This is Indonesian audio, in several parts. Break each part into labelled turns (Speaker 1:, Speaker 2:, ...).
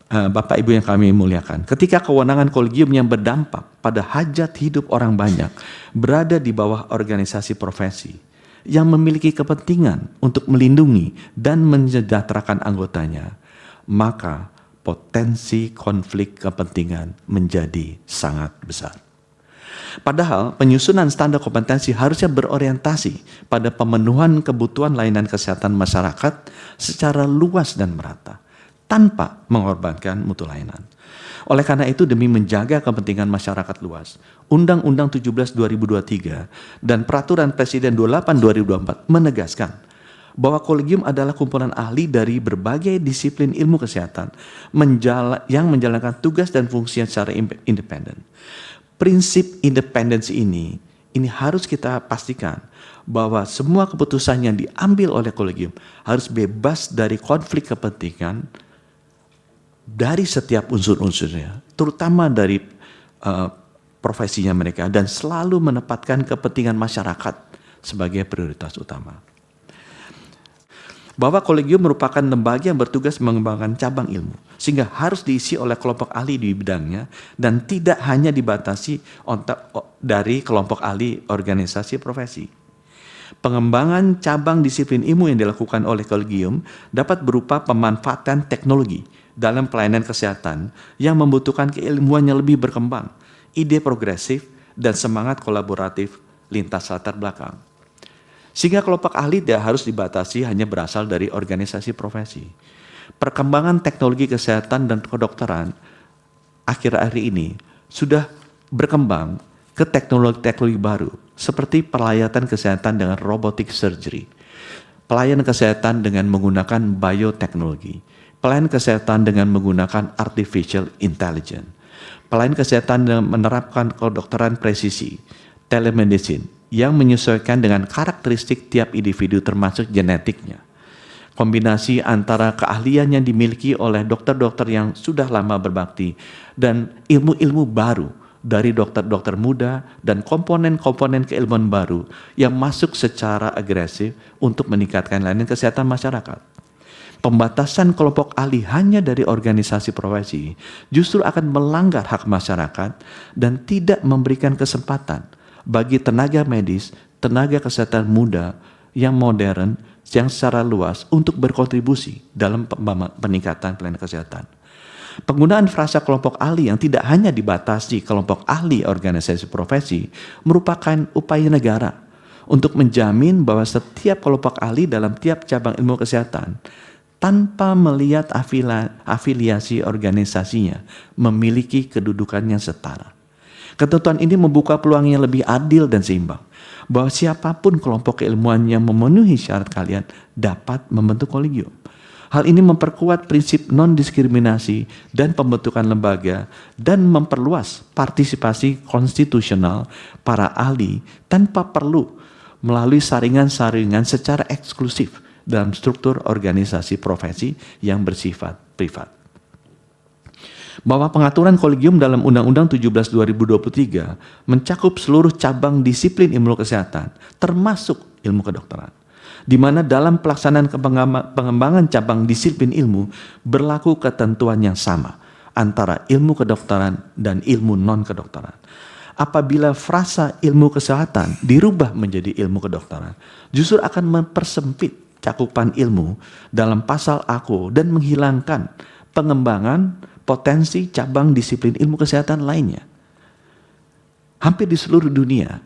Speaker 1: Bapak Ibu yang kami muliakan, ketika kewenangan kolegium yang berdampak pada hajat hidup orang banyak berada di bawah organisasi profesi yang memiliki kepentingan untuk melindungi dan mensejahterakan anggotanya, maka potensi konflik kepentingan menjadi sangat besar. Padahal penyusunan standar kompetensi harusnya berorientasi pada pemenuhan kebutuhan layanan kesehatan masyarakat secara luas dan merata, tanpa mengorbankan mutu layanan. Oleh karena itu, demi menjaga kepentingan masyarakat luas, Undang-Undang 17/2023 dan Peraturan Presiden 28/2024 menegaskan bahwa kolegium adalah kumpulan ahli dari berbagai disiplin ilmu kesehatan yang menjalankan tugas dan fungsinya secara independen. Prinsip independensi ini harus kita pastikan bahwa semua keputusan yang diambil oleh kolegium harus bebas dari konflik kepentingan dari setiap unsur-unsurnya, terutama dari profesinya mereka, dan selalu menempatkan kepentingan masyarakat sebagai prioritas utama. Bahwa kolegium merupakan lembaga yang bertugas mengembangkan cabang ilmu, sehingga harus diisi oleh kelompok ahli di bidangnya dan tidak hanya dibatasi dari kelompok ahli organisasi profesi. Pengembangan cabang disiplin ilmu yang dilakukan oleh kolegium dapat berupa pemanfaatan teknologi dalam pelayanan kesehatan yang membutuhkan keilmuan yang lebih berkembang, ide progresif, dan semangat kolaboratif lintas latar belakang. Sehingga kelompok ahli tidak harus dibatasi hanya berasal dari organisasi profesi. Perkembangan teknologi kesehatan dan kedokteran akhir-akhir ini sudah berkembang ke teknologi-teknologi baru, seperti pelayatan kesehatan dengan robotic surgery, pelayanan kesehatan dengan menggunakan bioteknologi, pelayanan kesehatan dengan menggunakan artificial intelligence, pelayanan kesehatan dengan menerapkan kedokteran presisi, telemedicine, yang menyesuaikan dengan karakteristik tiap individu termasuk genetiknya. Kombinasi antara keahlian yang dimiliki oleh dokter-dokter yang sudah lama berbakti dan ilmu-ilmu baru dari dokter-dokter muda dan komponen-komponen keilmuan baru yang masuk secara agresif untuk meningkatkan layanan kesehatan masyarakat. Pembatasan kelompok ahli hanya dari organisasi profesi justru akan melanggar hak masyarakat dan tidak memberikan kesempatan bagi tenaga medis, tenaga kesehatan muda yang modern, yang secara luas untuk berkontribusi dalam peningkatan pelayanan kesehatan. Penggunaan frasa kelompok ahli yang tidak hanya dibatasi kelompok ahli organisasi profesi merupakan upaya negara untuk menjamin bahwa setiap kelompok ahli dalam tiap cabang ilmu kesehatan tanpa melihat afiliasi organisasinya memiliki kedudukan yang setara. Ketentuan ini membuka peluang yang lebih adil dan seimbang, bahwa siapapun kelompok keilmuan yang memenuhi syarat kalian dapat membentuk kolegium. Hal ini memperkuat prinsip non-diskriminasi dan pembentukan lembaga dan memperluas partisipasi konstitusional para ahli tanpa perlu melalui saringan-saringan secara eksklusif dalam struktur organisasi profesi yang bersifat privat. Bahwa pengaturan kolegium dalam Undang-Undang 17/2023 mencakup seluruh cabang disiplin ilmu kesehatan, termasuk ilmu kedokteran, di mana dalam pelaksanaan pengembangan cabang disiplin ilmu berlaku ketentuan yang sama antara ilmu kedokteran dan ilmu non-kedokteran. Apabila frasa ilmu kesehatan dirubah menjadi ilmu kedokteran, justru akan mempersempit cakupan ilmu dalam pasal aku dan menghilangkan pengembangan potensi cabang disiplin ilmu kesehatan lainnya. Hampir di seluruh dunia,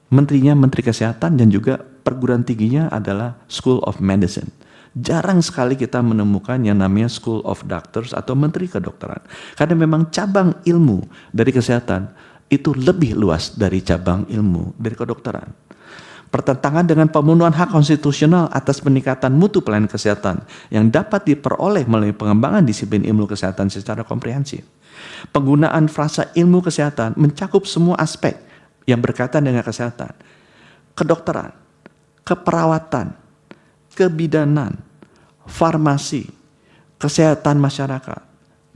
Speaker 1: menterinya Menteri Kesehatan dan juga perguruan tingginya adalah School of Medicine. Jarang sekali kita menemukan yang namanya School of Doctors atau Menteri Kedokteran. Karena memang cabang ilmu dari kesehatan itu lebih luas dari cabang ilmu dari kedokteran. Pertentangan dengan pemenuhan hak konstitusional atas peningkatan mutu pelayanan kesehatan yang dapat diperoleh melalui pengembangan disiplin ilmu kesehatan secara komprehensif. Penggunaan frasa ilmu kesehatan mencakup semua aspek yang berkaitan dengan kesehatan, kedokteran, keperawatan, kebidanan, farmasi, kesehatan masyarakat,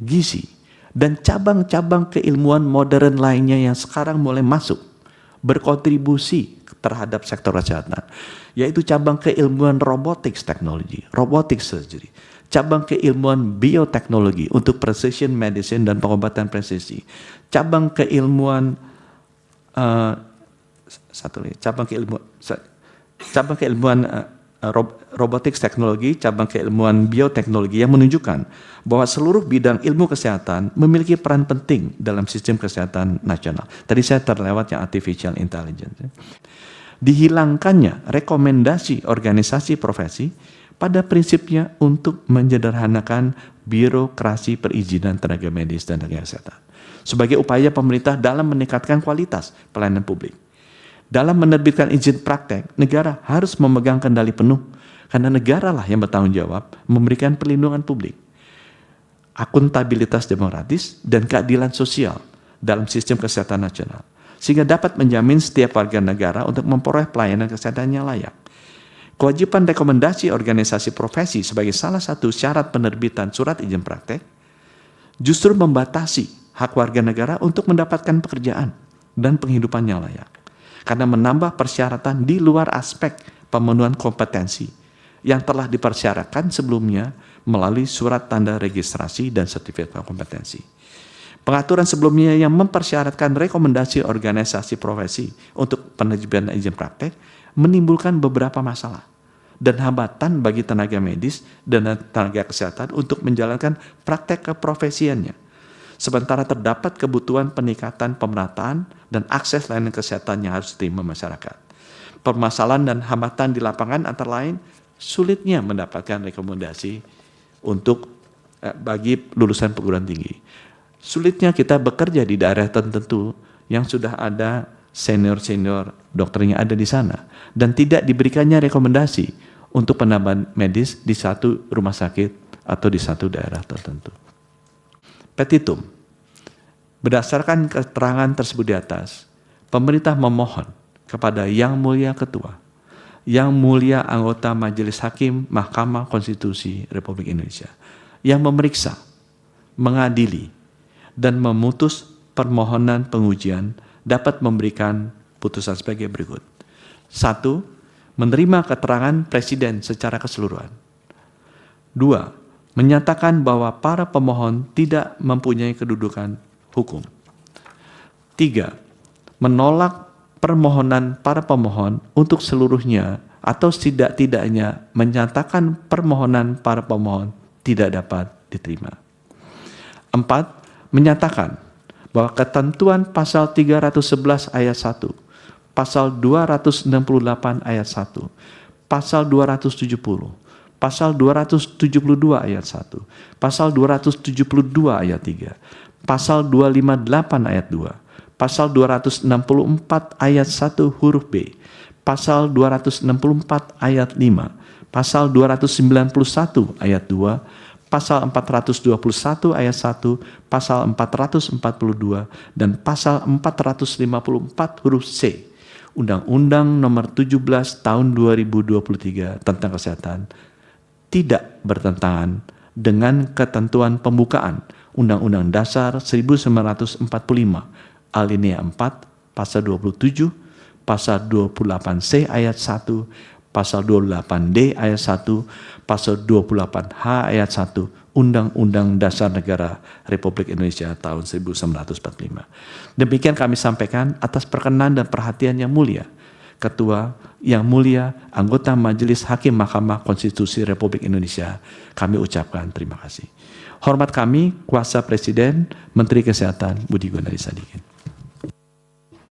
Speaker 1: gizi, dan cabang-cabang keilmuan modern lainnya yang sekarang mulai masuk berkontribusi terhadap sektor kesehatan, yaitu cabang keilmuan robotics technology, robotic surgery, cabang keilmuan bioteknologi untuk precision medicine dan pengobatan presisi, cabang keilmuan cabang keilmuan robotics teknologi, cabang keilmuan bioteknologi yang menunjukkan bahwa seluruh bidang ilmu kesehatan memiliki peran penting dalam sistem kesehatan nasional. Tadi saya terlewat yang artificial intelligence. Dihilangkannya rekomendasi organisasi profesi pada prinsipnya untuk menyederhanakan birokrasi perizinan tenaga medis dan tenaga kesehatan sebagai upaya pemerintah dalam meningkatkan kualitas pelayanan publik. Dalam menerbitkan izin praktek, negara harus memegang kendali penuh karena negaralah yang bertanggung jawab memberikan perlindungan publik, akuntabilitas demokratis, dan keadilan sosial dalam sistem kesehatan nasional, sehingga dapat menjamin setiap warga negara untuk memperoleh pelayanan kesehatan yang layak. Kewajiban rekomendasi organisasi profesi sebagai salah satu syarat penerbitan surat izin praktek justru membatasi hak warga negara untuk mendapatkan pekerjaan dan penghidupan yang layak, karena menambah persyaratan di luar aspek pemenuhan kompetensi yang telah dipersyaratkan sebelumnya melalui surat tanda registrasi dan sertifikat kompetensi. Pengaturan sebelumnya yang mempersyaratkan rekomendasi organisasi profesi untuk penerbitan izin praktek menimbulkan beberapa masalah dan hambatan bagi tenaga medis dan tenaga kesehatan untuk menjalankan praktek keprofesiannya. Sementara terdapat kebutuhan peningkatan pemerataan dan akses layanan kesehatan yang harus diterima masyarakat. Permasalahan dan hambatan di lapangan antara lain sulitnya mendapatkan rekomendasi untuk bagi lulusan perguruan tinggi. Sulitnya kita bekerja di daerah tertentu yang sudah ada senior-senior dokter yang ada di sana dan tidak diberikannya rekomendasi untuk penambahan medis di satu rumah sakit atau di satu daerah tertentu. Petitum. Berdasarkan keterangan tersebut di atas, pemerintah memohon kepada Yang Mulia Ketua, Yang Mulia Anggota Majelis Hakim Mahkamah Konstitusi Republik Indonesia, yang memeriksa, mengadili, dan memutus permohonan pengujian dapat memberikan putusan sebagai berikut. 1. Menerima keterangan Presiden secara keseluruhan. 2. Menyatakan bahwa para pemohon tidak mempunyai kedudukan hukum. 3. Menolak permohonan para pemohon untuk seluruhnya atau setidak-tidaknya menyatakan permohonan para pemohon tidak dapat diterima. 4. Menyatakan bahwa ketentuan pasal 311 ayat 1, pasal 268 ayat 1, pasal 270, pasal 272 ayat 1, pasal 272 ayat 3, pasal 258 ayat 2, pasal 264 ayat 1 huruf B, pasal 264 ayat 5, pasal 291 ayat 2, pasal 421 ayat 1, pasal 442, dan pasal 454 huruf C Undang-Undang Nomor 17 Tahun 2023 tentang Kesehatan tidak bertentangan dengan ketentuan pembukaan Undang-Undang Dasar 1945 alinea 4 pasal 27, pasal 28C ayat 1, pasal 28D ayat 1, pasal 28H ayat 1 Undang-Undang Dasar Negara Republik Indonesia tahun 1945. Demikian kami sampaikan atas perkenan dan perhatian yang mulia Ketua, Yang Mulia Anggota Majelis Hakim Mahkamah Konstitusi Republik Indonesia, kami ucapkan terima kasih. Hormat kami, Kuasa Presiden, Menteri Kesehatan Budi Gunadi Sadikin.